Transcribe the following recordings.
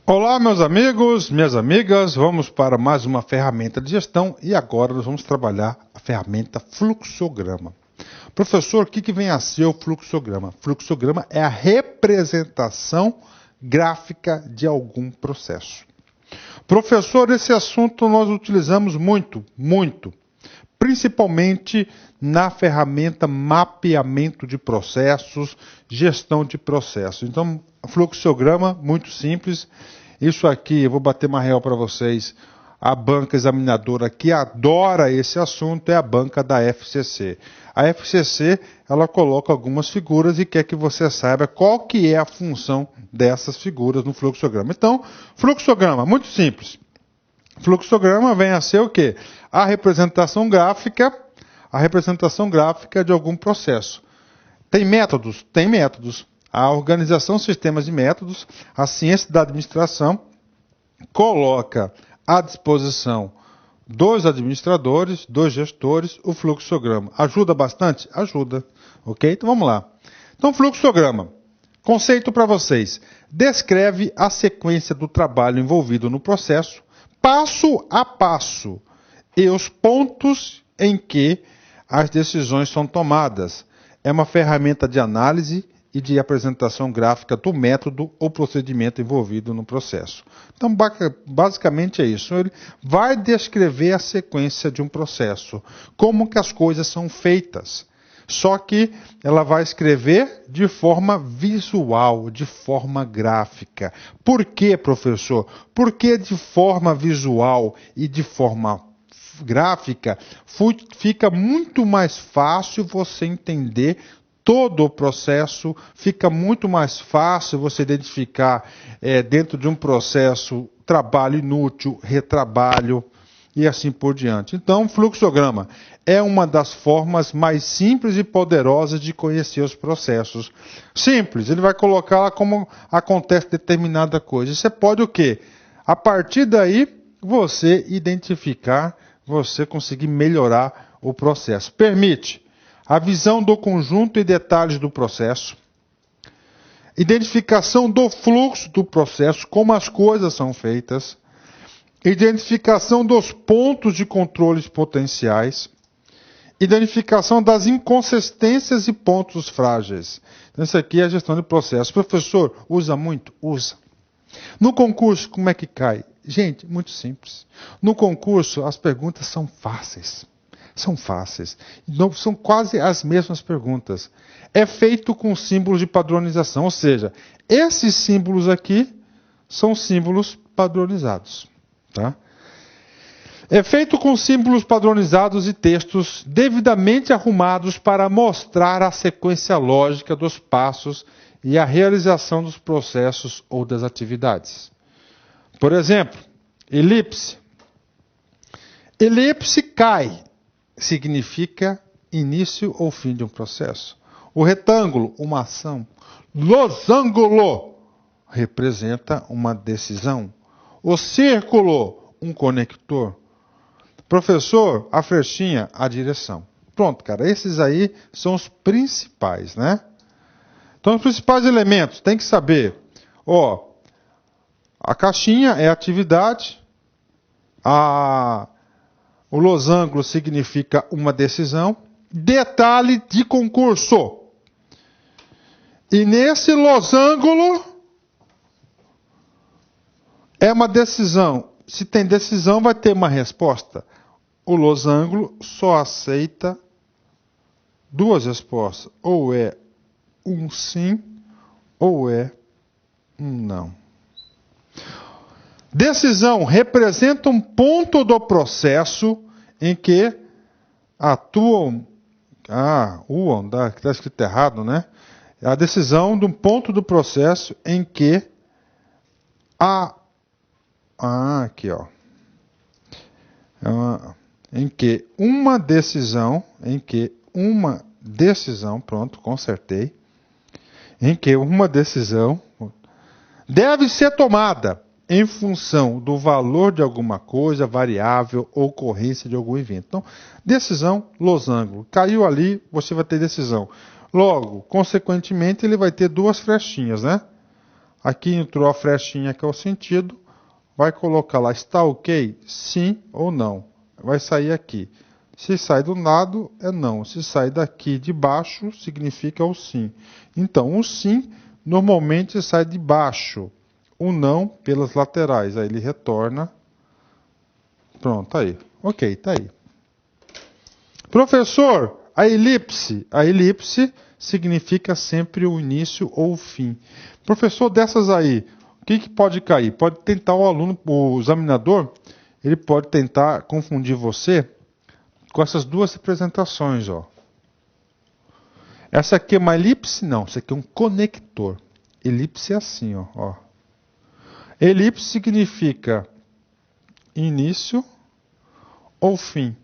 Olá, meus amigos, minhas amigas, vamos para mais uma ferramenta de gestão e agora nós vamos trabalhar a ferramenta fluxograma. Professor, o que vem a ser o fluxograma? Fluxograma é a representação gráfica de algum processo. Professor, esse assunto nós utilizamos muito, principalmente na ferramenta mapeamento de processos, gestão de processos. Então, fluxograma, muito simples. Isso aqui, eu vou bater uma real para vocês. A banca examinadora que adora esse assunto é a banca da FCC. A FCC, ela coloca algumas figuras e quer que você saiba qual que é a função dessas figuras no fluxograma. Então, fluxograma, muito simples. Fluxograma vem a ser o quê? A representação gráfica de algum processo. Tem métodos? Tem métodos. A organização sistemas de métodos, a ciência da administração, coloca à disposição dos administradores, dos gestores, o fluxograma. Ajuda bastante? Ajuda. Ok? Então vamos lá. Então, fluxograma. Conceito para vocês. Descreve a sequência do trabalho envolvido no processo, passo a passo, e os pontos em que as decisões são tomadas. É uma ferramenta de análise e de apresentação gráfica do método ou procedimento envolvido no processo. Então, basicamente é isso. Ele vai descrever a sequência de um processo, como que as coisas são feitas. Só que ela vai escrever de forma visual, de forma gráfica. Por quê, professor? Porque de forma visual e de forma gráfica fica muito mais fácil você entender todo o processo, fica muito mais fácil você identificar dentro de um processo trabalho inútil, retrabalho e assim por diante. Então, fluxograma é uma das formas mais simples e poderosas de conhecer os processos. Simples, ele vai colocar lá como acontece determinada coisa. Você pode o quê? A partir daí, você identificar, você conseguir melhorar o processo. Permite a visão do conjunto e detalhes do processo, identificação do fluxo do processo, como as coisas são feitas, identificação dos pontos de controles potenciais, identificação das inconsistências e pontos frágeis. Então, isso aqui é a gestão de processo. Professor, usa muito? Usa. No concurso, como é que cai? Gente, muito simples. No concurso, as perguntas são fáceis. São fáceis. Não, são quase as mesmas perguntas. É feito com símbolos de padronização, ou seja, esses símbolos aqui são símbolos padronizados. Tá? É feito com símbolos padronizados e textos devidamente arrumados para mostrar a sequência lógica dos passos e a realização dos processos ou das atividades. Por exemplo, elipse. Elipse cai. Significa início ou fim de um processo. O retângulo, uma ação. Losango representa uma decisão. O círculo, um conector. Professor, a flechinha, a direção. Pronto, cara, esses aí são os principais, né? Então, os principais elementos, tem que saber. Ó, a caixinha é atividade, o losango significa uma decisão. Detalhe de concurso. E nesse losango é uma decisão. Se tem decisão, vai ter uma resposta. O losango só aceita duas respostas. Ou é um sim, ou é um não. Decisão representa um ponto do processo em que atuam. Está escrito errado, né? A decisão de um ponto do processo em que aqui, ó. Em que uma decisão, pronto, consertei. Em que uma decisão deve ser tomada em função do valor de alguma coisa, variável ou ocorrência de algum evento. Então, decisão, losango. Caiu ali, você vai ter decisão. Logo, consequentemente, ele vai ter duas flechinhas, né? Aqui entrou a flechinha que é o sentido. Vai colocar lá, está ok? Sim ou não. Vai sair aqui. Se sai do lado, é não. Se sai daqui de baixo, significa o sim. Então, o sim normalmente sai de baixo. O não pelas laterais. Aí ele retorna. Pronto, tá aí. Ok, tá aí. Professor, a elipse. A elipse significa sempre o início ou o fim. Professor, dessas aí, o que pode cair? Pode tentar o aluno, o examinador, ele pode tentar confundir você com essas duas representações, ó. Essa aqui é uma elipse? Não, isso aqui é um conector. Elipse é assim, ó. Elipse significa início ou fim.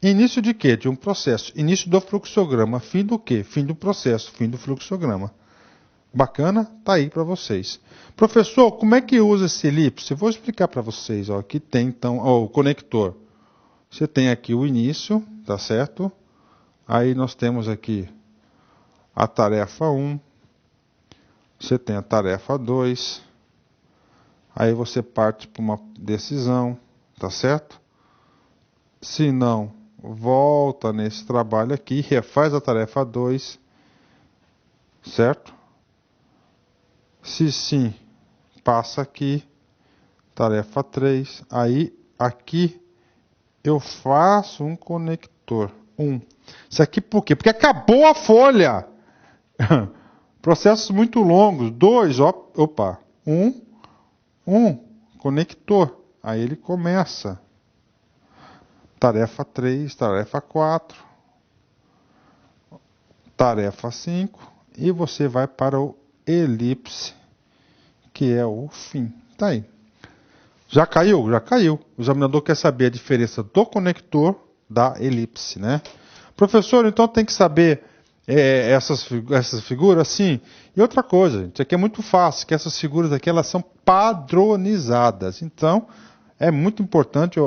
Início de quê? De um processo. Início do fluxograma. Fim do quê? Fim do processo. Fim do fluxograma. Bacana? Tá aí para vocês. Professor, como é que usa esse elipse? Eu vou explicar para vocês. Ó. Aqui tem, então, ó, o conector. Você tem aqui o início, tá certo? Aí nós temos aqui a tarefa 1. Você tem a tarefa 2. Aí você parte para uma decisão, tá certo? Se não, volta nesse trabalho aqui, refaz a tarefa 2, certo? Se sim, passa aqui, tarefa 3. Aí, aqui, eu faço um conector. Isso aqui por quê? Porque acabou a folha. Processos muito longos. 2, opa. 1, conector. Aí ele começa. Tarefa 3, tarefa 4. Tarefa 5. E você vai para o elipse, que é o fim. Tá aí. Já caiu? Já caiu. O examinador quer saber a diferença do conector da elipse, né? Professor, então tem que saber essas figuras? Sim. E outra coisa, isso aqui é muito fácil, que essas figuras aqui elas são padronizadas. Então, é muito importante,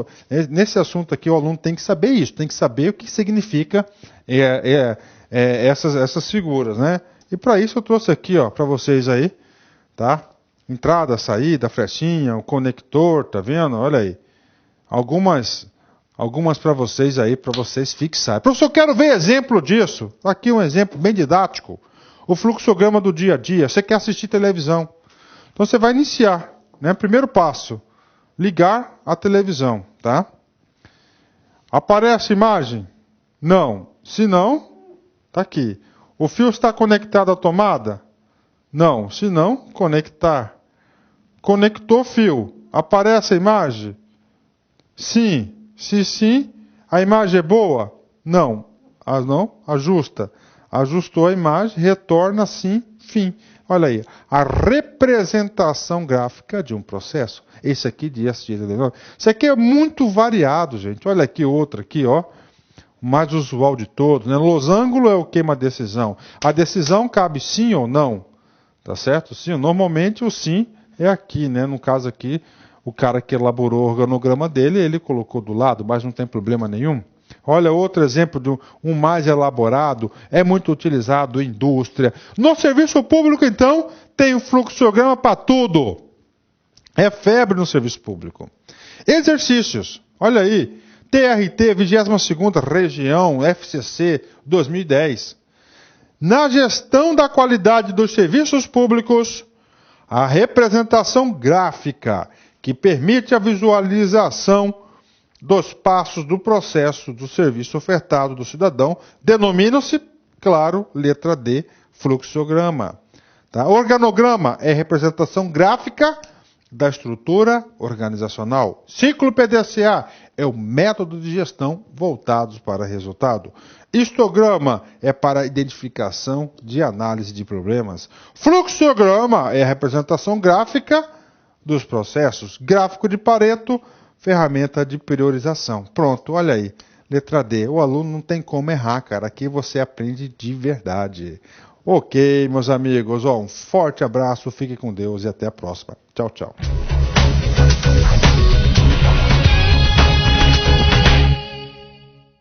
nesse assunto aqui o aluno tem que saber isso, tem que saber o que significa essas figuras, né? E para isso eu trouxe aqui, para vocês aí, tá? Entrada, saída, flechinha, o conector, tá vendo? Olha aí. Algumas para vocês aí, para vocês fixarem. Professor, quero ver exemplo disso. Aqui um exemplo bem didático. O fluxograma do dia a dia. Você quer assistir televisão. Então você vai iniciar, né? Primeiro passo, ligar a televisão, tá? Aparece imagem? Não. Se não, tá aqui. O fio está conectado à tomada? Não. Se não, conectar. Conectou fio. Aparece a imagem? Sim. Se sim, a imagem é boa? Não. Não, ajusta. Ajustou a imagem, retorna sim, fim. Olha aí, a representação gráfica de um processo. Esse aqui de assistir. Isso aqui é muito variado, gente. Olha aqui outro aqui, ó. O mais usual de todos, né? Losango é o que? Uma decisão. A decisão cabe sim ou não? Tá certo? Sim. Normalmente o sim é aqui, né? No caso aqui, o cara que elaborou o organograma dele, ele colocou do lado, mas não tem problema nenhum. Olha outro exemplo de um mais elaborado, é muito utilizado em indústria. No serviço público, então, tem um fluxograma para tudo. É febre no serviço público. Exercícios. Olha aí. TRT, 22ª Região, FCC, 2010. Na gestão da qualidade dos serviços públicos, a representação gráfica que permite a visualização dos passos do processo do serviço ofertado do cidadão denomina-se, claro, letra D, fluxograma. Tá? Organograma é representação gráfica da estrutura organizacional. Ciclo PDCA é o método de gestão voltados para resultado. Histograma é para identificação de análise de problemas. Fluxograma é a representação gráfica dos processos. Gráfico de Pareto, ferramenta de priorização. Pronto, olha aí. Letra D. O aluno não tem como errar, cara. Aqui você aprende de verdade. Ok, meus amigos. Um forte abraço, fique com Deus e até a próxima. Tchau, tchau.